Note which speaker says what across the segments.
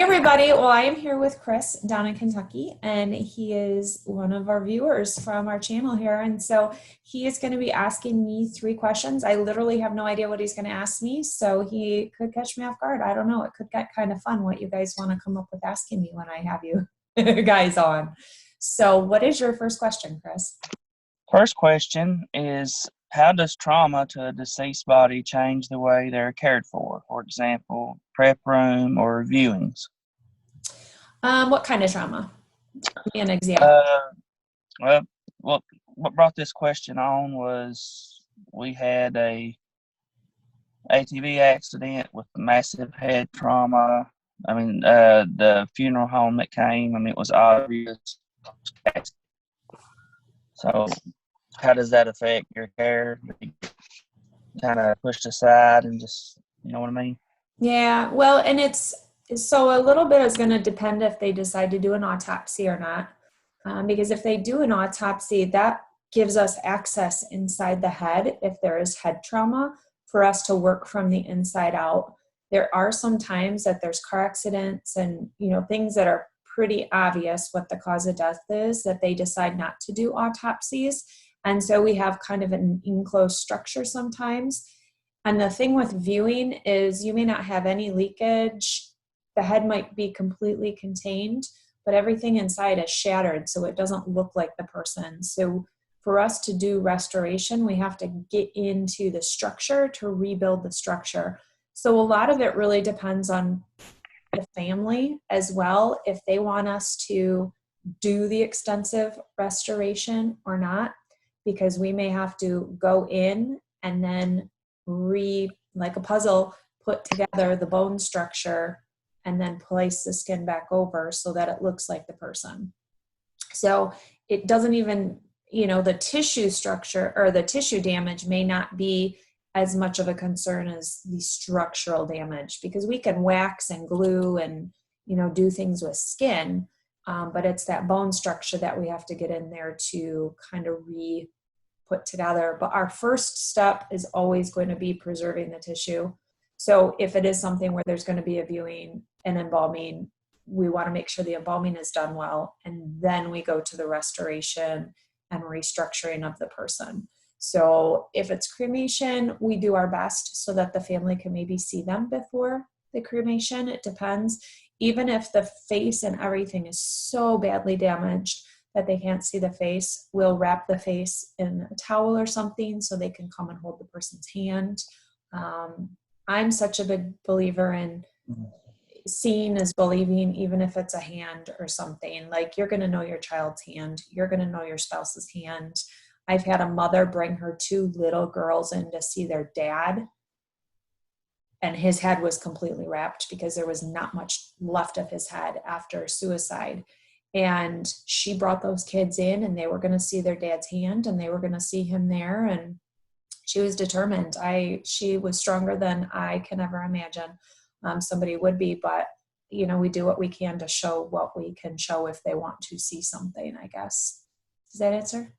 Speaker 1: Hey everybody, well I am here with Chris down in Kentucky and he is one of our viewers from our channel here, and so he is going to be asking me 3 questions. I literally have no idea what he's going to ask me, so he could catch me off guard. I don't know, it could get kind of fun what you guys want to come up with asking me when I have you guys on. So what is your first question, Chris?
Speaker 2: First question is, how does trauma to a deceased body change the way they're cared for? For example, prep room or viewings?
Speaker 1: What kind of trauma? Give me an example.
Speaker 2: Uh, well, what brought this question on was we had a ATV accident with massive head trauma. The funeral home that came, it was obvious. So how does that affect your care? Kind of pushed aside and just, you know what I mean?
Speaker 1: Yeah, well, and it's so a little bit is going to depend if they decide to do an autopsy or not. Because if they do an autopsy, that gives us access inside the head if there is head trauma for us to work from the inside out. There are some times that there's car accidents and, things that are pretty obvious what the cause of death is, that they decide not to do autopsies. And so we have kind of an enclosed structure sometimes. And the thing with viewing is you may not have any leakage. The head might be completely contained, but everything inside is shattered, so it doesn't look like the person. So for us to do restoration, we have to get into the structure to rebuild the structure. So a lot of it really depends on the family as well, if they want us to do the extensive restoration or not, because we may have to go in and then like a puzzle, put together the bone structure and then place the skin back over so that it looks like the person. So it doesn't even, the tissue structure or the tissue damage may not be as much of a concern as the structural damage, because we can wax and glue and, do things with skin. But it's that bone structure that we have to get in there to kind of put together. But our first step is always going to be preserving the tissue. So if it is something where there's going to be a viewing and embalming, we want to make sure the embalming is done well, and then we go to the restoration and restructuring of the person. So if it's cremation, we do our best so that the family can maybe see them before the cremation. It depends. Even if the face and everything is so badly damaged that they can't see the face, we'll wrap the face in a towel or something so they can come and hold the person's hand. I'm such a big believer in seeing is believing, even if it's a hand or something. Like, you're going to know your child's hand. You're going to know your spouse's hand. I've had a mother bring her 2 little girls in to see their dad, and his head was completely wrapped because there was not much left of his head after suicide. And she brought those kids in and they were going to see their dad's hand and they were going to see him there. And she was determined. She was stronger than I can ever imagine somebody would be, but we do what we can to show what we can show if they want to see something, I guess. Does that answer?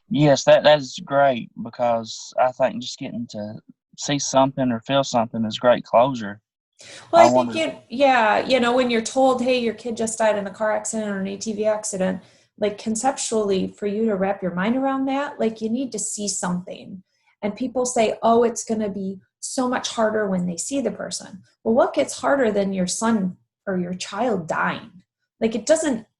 Speaker 2: Yes, that is great, because I think just getting to see something or feel something is great closure.
Speaker 1: Well, I think when you're told, hey, your kid just died in a car accident or an ATV accident, like conceptually for you to wrap your mind around that, like you need to see something. And people say, oh, it's going to be so much harder when they see the person. Well, what gets harder than your son or your child dying? Like,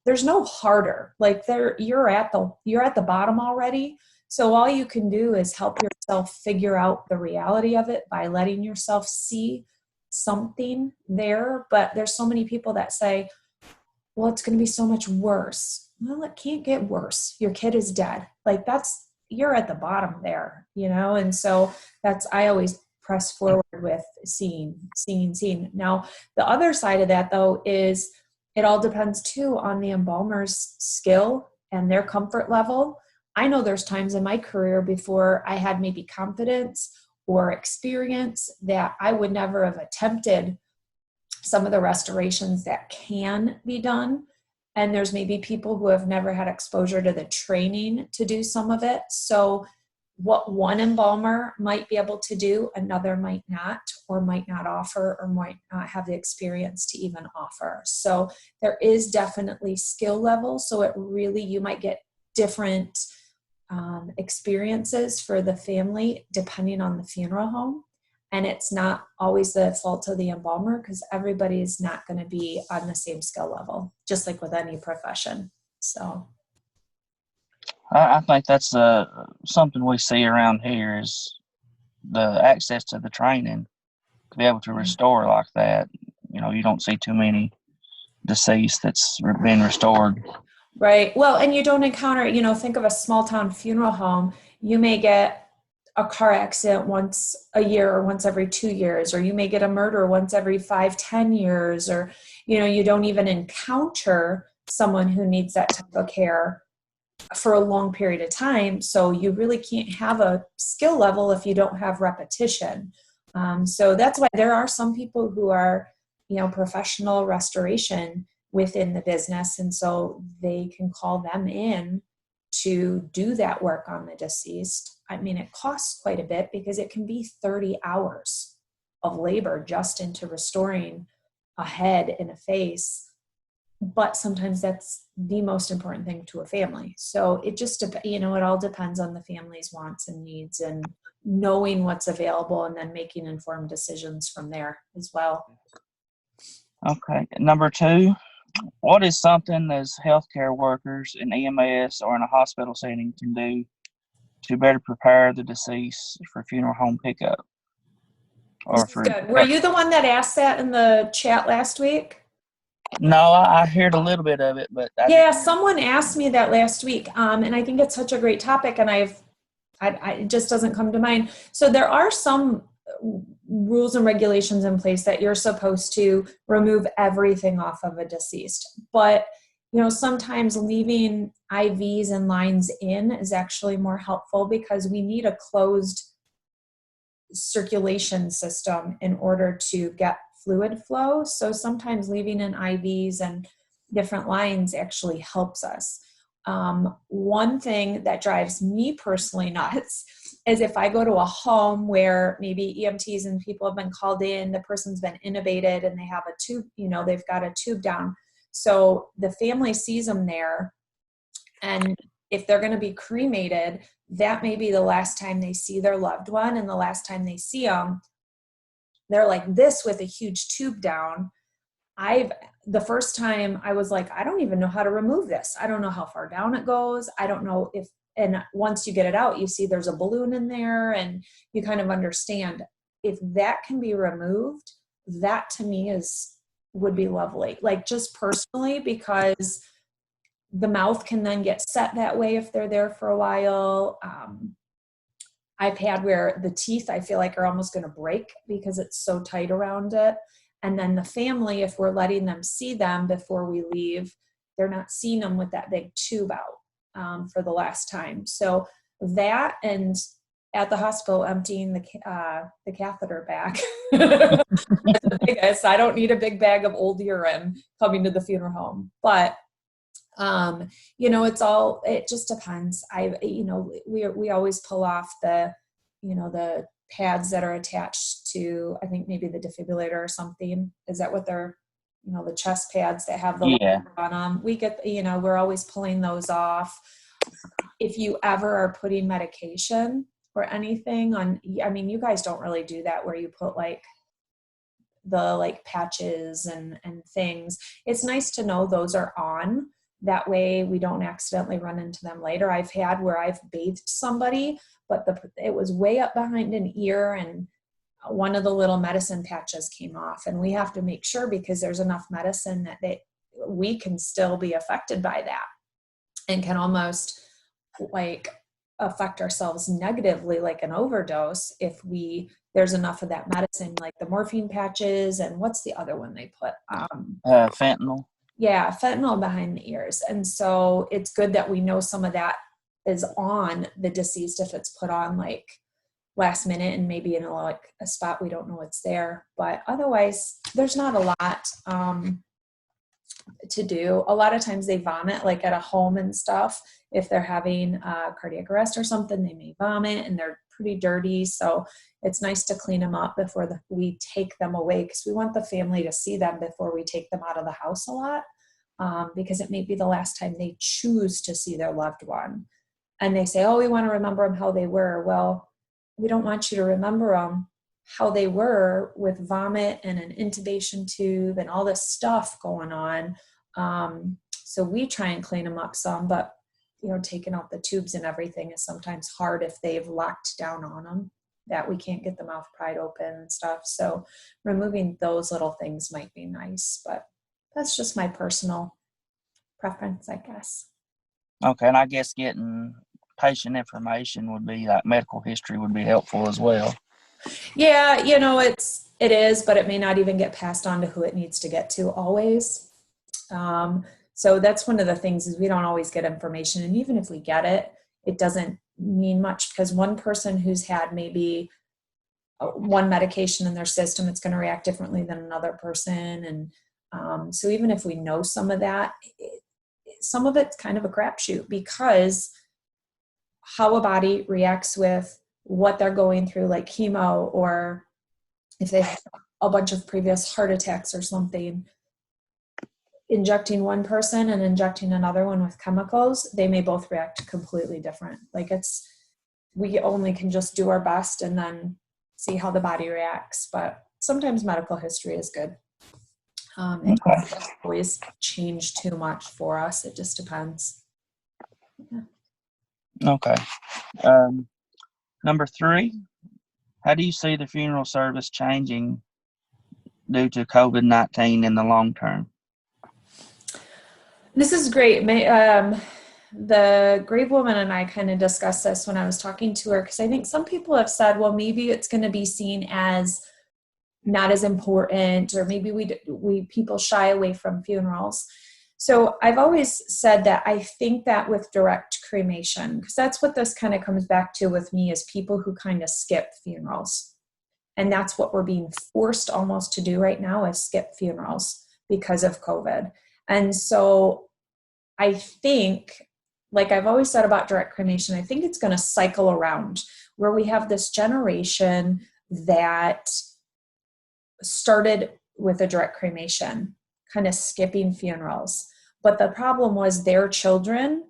Speaker 1: there's no harder. Like, you're at the bottom already. So all you can do is help yourself figure out the reality of it by letting yourself see something there. But there's so many people that say, well, it's going to be so much worse. Well, it can't get worse. Your kid is dead. Like, you're at the bottom there, and so I always press forward with seeing. Now, the other side of that, though, is it all depends too on the embalmer's skill and their comfort level. I know there's times in my career before I had maybe confidence or experience that I would never have attempted some of the restorations that can be done. And there's maybe people who have never had exposure to the training to do some of it. So what one embalmer might be able to do, another might not, or might not offer, or might not have the experience to even offer. So there is definitely skill level. So it really, you might get different experiences for the family depending on the funeral home. And it's not always the fault of the embalmer, because everybody is not going to be on the same skill level, just like with any profession. So
Speaker 2: I think that's something we see around here is the access to the training to be able to restore like that. You know, you don't see too many deceased that's been restored.
Speaker 1: right. Well, and you don't encounter, think of a small town funeral home. You may get a car accident once a year or once every 2 years, or you may get a murder once every 5-10 years, or, you don't even encounter someone who needs that type of care for a long period of time. So you really can't have a skill level if you don't have repetition. So that's why there are some people who are, professional restoration within the business. And so they can call them in to do that work on the deceased. I mean, it costs quite a bit because it can be 30 hours of labor just into restoring a head and a face. But sometimes that's the most important thing to a family. So it just, it all depends on the family's wants and needs, and knowing what's available and then making informed decisions from there as well.
Speaker 2: Okay. Number 2, what is something as healthcare workers in EMS or in a hospital setting can do to better prepare the deceased for funeral home pickup? Or
Speaker 1: This is good. Were you the one that asked that in the chat last week?
Speaker 2: No, I heard a little bit of it, but
Speaker 1: yeah, someone asked me that last week, and I think it's such a great topic, and it just doesn't come to mind. So there are some rules and regulations in place that you're supposed to remove everything off of a deceased, but sometimes leaving IVs and lines in is actually more helpful, because we need a closed circulation system in order to get fluid flow. So sometimes leaving in IVs and different lines actually helps us. One thing that drives me personally nuts is if I go to a home where maybe EMTs and people have been called in, the person's been intubated and they have a tube, they've got a tube down. So the family sees them there, and if they're going to be cremated, that may be the last time they see their loved one, and the last time they see them, they're like this with a huge tube down. The first time I was like, I don't even know how to remove this. I don't know how far down it goes. I don't know and once you get it out, you see there's a balloon in there, and you kind of understand if that can be removed, that to me would be lovely. Like, just personally, because the mouth can then get set that way if they're there for a while. I've had where the teeth, I feel like, are almost going to break because it's so tight around it. And then the family, if we're letting them see them before we leave, they're not seeing them with that big tube out for the last time. So that, and at the hospital, emptying the catheter back. That's the biggest. I don't need a big bag of old urine coming to the funeral home. But it just depends. We always pull off the pads that are attached to, I think maybe the defibrillator or something. Is that what they're, the chest pads that have the on them? We get, we're always pulling those off. If you ever are putting medication or anything on, I mean, you guys don't really do that where you put the patches and things. It's nice to know those are on. That way we don't accidentally run into them later. I've had where I've bathed somebody, but it was way up behind an ear, and one of the little medicine patches came off, and we have to make sure, because there's enough medicine that we can still be affected by that and can almost affect ourselves negatively, like an overdose, if there's enough of that medicine, like the morphine patches, and what's the other one they put?
Speaker 2: Fentanyl.
Speaker 1: Yeah, fentanyl behind the ears. And so it's good that we know some of that is on the deceased if it's put on last minute and maybe in a spot we don't know it's there. But otherwise, there's not a lot. to do. A lot of times they vomit, like at a home and stuff. If they're having cardiac arrest or something, they may vomit and they're pretty dirty. So it's nice to clean them up before we take them away, because we want the family to see them before we take them out of the house a lot, because it may be the last time they choose to see their loved one. And they say, oh, we want to remember them how they were. Well, we don't want you to remember them how they were with vomit and an intubation tube and all this stuff going on. So we try and clean them up some, but taking out the tubes and everything is sometimes hard if they've locked down on them, that we can't get the mouth pried open and stuff. So removing those little things might be nice, but that's just my personal preference, I guess.
Speaker 2: Okay, and I guess getting patient information would be, like medical history would be helpful as well.
Speaker 1: Yeah, it is, but it may not even get passed on to who it needs to get to always. So that's one of the things, is we don't always get information. And even if we get it, it doesn't mean much, because one person who's had maybe one medication in their system, it's going to react differently than another person. And so even if we know some of that, some of it's kind of a crapshoot, because how a body reacts with what they're going through, like chemo, or if they have a bunch of previous heart attacks or something, injecting one person and injecting another one with chemicals, they may both react completely different. Like we only can just do our best and then see how the body reacts. But sometimes medical history is good. It doesn't always change too much for us. It just depends. Yeah.
Speaker 2: Okay. Number 3, how do you see the funeral service changing due to COVID-19 in the long term?
Speaker 1: This is great. The grave woman and I kind of discussed this when I was talking to her, because I think some people have said, well, maybe it's going to be seen as not as important, or maybe we people shy away from funerals. So I've always said that I think that with direct cremation, because that's what this kind of comes back to with me, is people who kind of skip funerals. And that's what we're being forced almost to do right now, is skip funerals because of COVID. And so I think, like I've always said about direct cremation, I think it's going to cycle around, where we have this generation that started with a direct cremation, kind of skipping funerals. But the problem was their children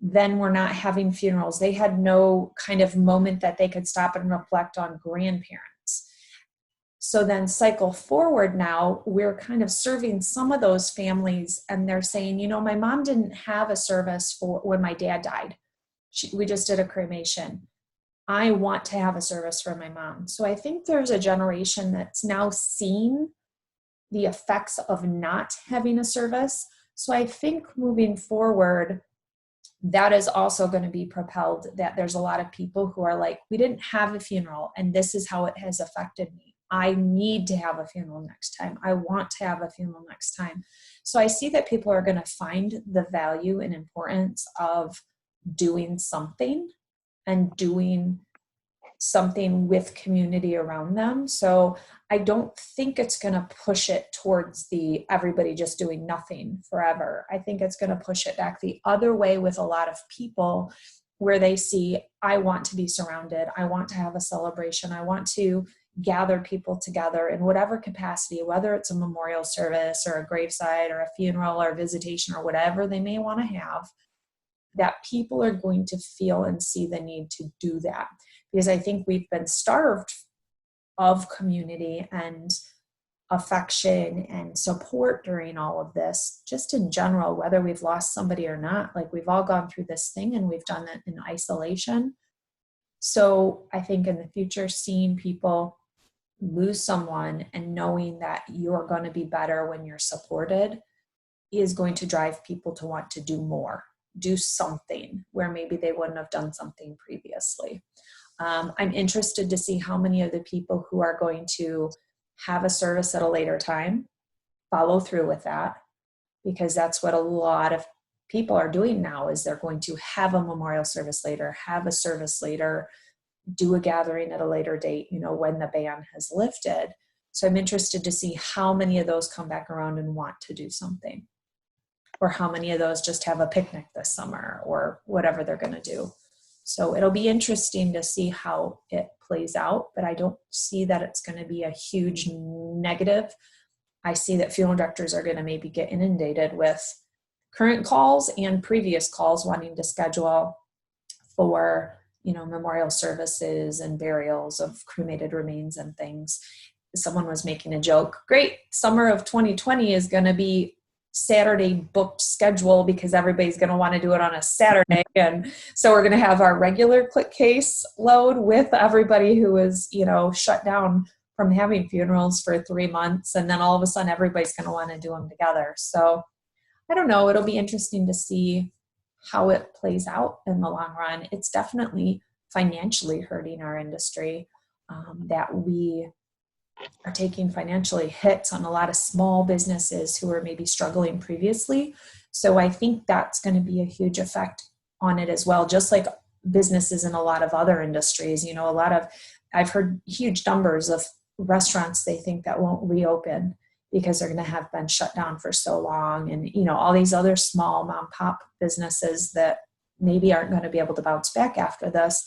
Speaker 1: then were not having funerals. They had no kind of moment that they could stop and reflect on grandparents. So then cycle forward now, we're kind of serving some of those families, and they're saying, my mom didn't have a service for when my dad died. We just did a cremation. I want to have a service for my mom. So I think there's a generation that's now seen the effects of not having a service. So I think moving forward, that is also going to be propelled, that there's a lot of people who are like, we didn't have a funeral and this is how it has affected me. I need to have a funeral next time. I want to have a funeral next time. So I see that people are going to find the value and importance of doing something, and doing something with community around them. So I don't think it's going to push it towards the everybody just doing nothing forever. I think it's going to push it back the other way with a lot of people, where they see, I want to be surrounded. I want to have a celebration. I want to gather people together in whatever capacity, whether it's a memorial service or a graveside or a funeral or visitation or whatever they may want to have, that people are going to feel and see the need to do that. Because I think we've been starved of community and affection and support during all of this, just in general, whether we've lost somebody or not. Like, we've all gone through this thing and we've done it in isolation. So I think in the future, seeing people lose someone and knowing that you're going to be better when you're supported is going to drive people to want to do more, do something where maybe they wouldn't have done something previously. I'm interested to see how many of the people who are going to have a service at a later time follow through with that, because that's what a lot of people are doing now, is they're going to have a memorial service later, have a service later, do a gathering at a later date, when the ban has lifted. So I'm interested to see how many of those come back around and want to do something. or how many of those just have a picnic this summer or whatever they're going to do. So it'll be interesting to see how it plays out, but I don't see that it's going to be a huge negative. I see that funeral directors are going to maybe get inundated with current calls and previous calls wanting to schedule for, memorial services and burials of cremated remains and things. Someone was making a joke. Great, summer of 2020 is going to be Saturday booked schedule because everybody's going to want to do it on a Saturday. And so we're going to have our regular click case load with everybody who is, shut down from having funerals for 3 months. And then all of a sudden everybody's going to want to do them together. So I don't know. It'll be interesting to see how it plays out in the long run. It's definitely financially hurting our industry, that we are taking financially hits on a lot of small businesses who were maybe struggling previously. So I think that's going to be a huge effect on it as well, just like businesses in a lot of other industries. I've heard huge numbers of restaurants they think that won't reopen because they're going to have been shut down for so long. And, all these other small mom pop businesses that maybe aren't going to be able to bounce back after this.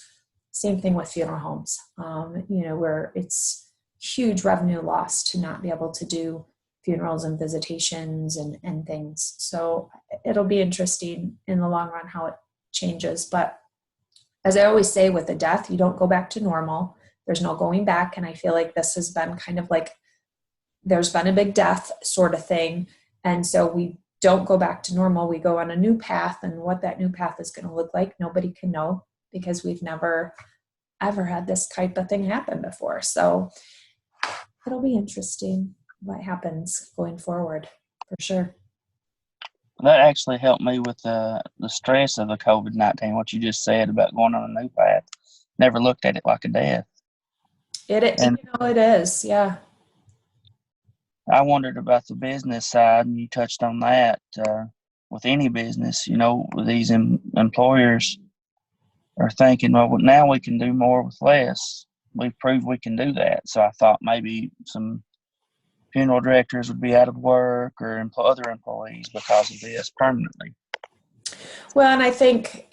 Speaker 1: Same thing with funeral homes, where it's huge revenue loss to not be able to do funerals and visitations and things. So it'll be interesting in the long run how it changes. But as I always say with a death, you don't go back to normal. There's no going back. And I feel like this has been kind of like, there's been a big death sort of thing. And so we don't go back to normal. We go on a new path, and what that new path is going to look like, nobody can know because we've never, ever had this type of thing happen before. So it'll be interesting what happens going forward for sure.
Speaker 2: That actually helped me with the stress of the COVID-19, what you just said about going on a new path. Never looked at it like a death.
Speaker 1: It is, yeah.
Speaker 2: I wondered about the business side, and you touched on that. With any business, these employers are thinking, well, now we can do more with less. We've proved we can do that. So I thought maybe some funeral directors would be out of work or other employees because of this permanently.
Speaker 1: Well, and I think,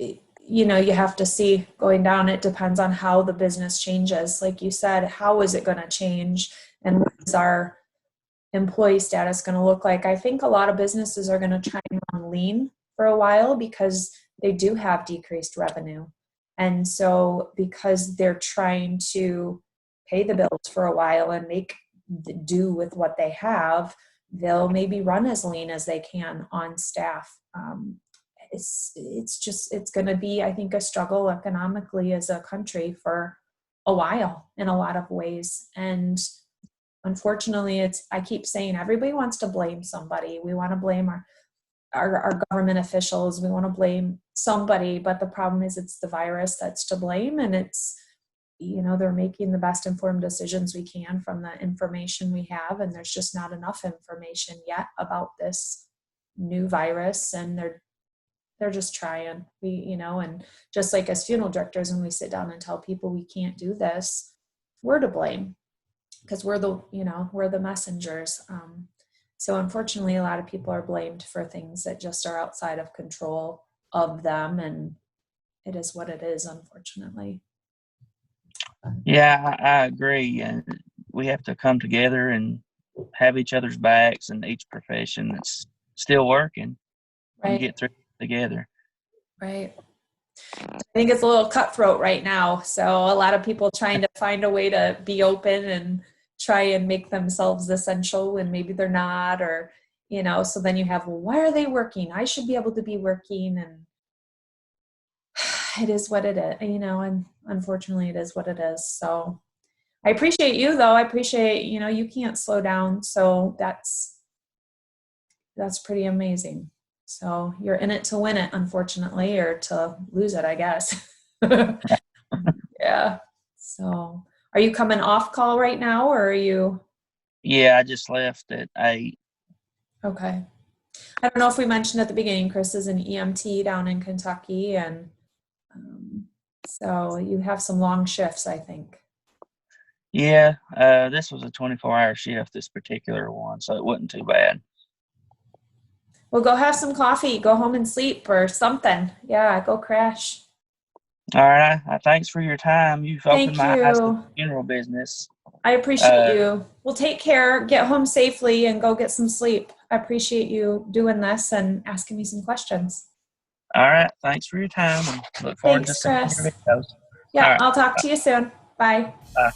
Speaker 1: you have to see going down. It depends on how the business changes. Like you said, how is it going to change? And what is our employee status going to look like? I think a lot of businesses are going to try and run lean for a while because they do have decreased revenue. And so because they're trying to pay the bills for a while and make do with what they have, they'll maybe run as lean as they can on staff. It's going to be, I think, a struggle economically as a country for a while in a lot of ways. And unfortunately, I keep saying everybody wants to blame somebody. We want to blame our government officials. We want to blame somebody, but the problem is it's the virus that's to blame. And it's, they're making the best informed decisions we can from the information we have. And there's just not enough information yet about this new virus. And they're just trying, and just like as funeral directors, when we sit down and tell people we can't do this, we're to blame because we're the messengers. So unfortunately, a lot of people are blamed for things that just are outside of control of them. And it is what it is, unfortunately.
Speaker 2: Yeah, I agree. And we have to come together and have each other's backs in each profession that's still working and get through together.
Speaker 1: Right. I think it's a little cutthroat right now. So a lot of people trying to find a way to be open and try and make themselves essential when maybe they're not, or, so then you have, well, why are they working? I should be able to be working. And it is what it is, and unfortunately it is what it is. So I appreciate you though. I appreciate, you can't slow down. So that's pretty amazing. So you're in it to win it, unfortunately, or to lose it, I guess. Yeah. So are you coming off call right now, or are you?
Speaker 2: Yeah, I just left at 8.
Speaker 1: Okay. I don't know if we mentioned at the beginning, Chris is an EMT down in Kentucky, and so you have some long shifts, I think.
Speaker 2: Yeah, this was a 24-hour shift, this particular one, so it wasn't too bad.
Speaker 1: Well, go have some coffee, go home and sleep or something. Yeah, go crash.
Speaker 2: All right. Thanks for your time. You've opened
Speaker 1: Thank
Speaker 2: my eyes to the
Speaker 1: you.
Speaker 2: funeral business.
Speaker 1: I appreciate you. Well, take care, get home safely, and go get some sleep. I appreciate you doing this and asking me some questions.
Speaker 2: All right. Thanks for your time and look forward to
Speaker 1: Thanks,
Speaker 2: seeing your
Speaker 1: Chris.
Speaker 2: videos. All
Speaker 1: Yeah,
Speaker 2: right.
Speaker 1: I'll talk to you soon. Bye.
Speaker 2: Bye.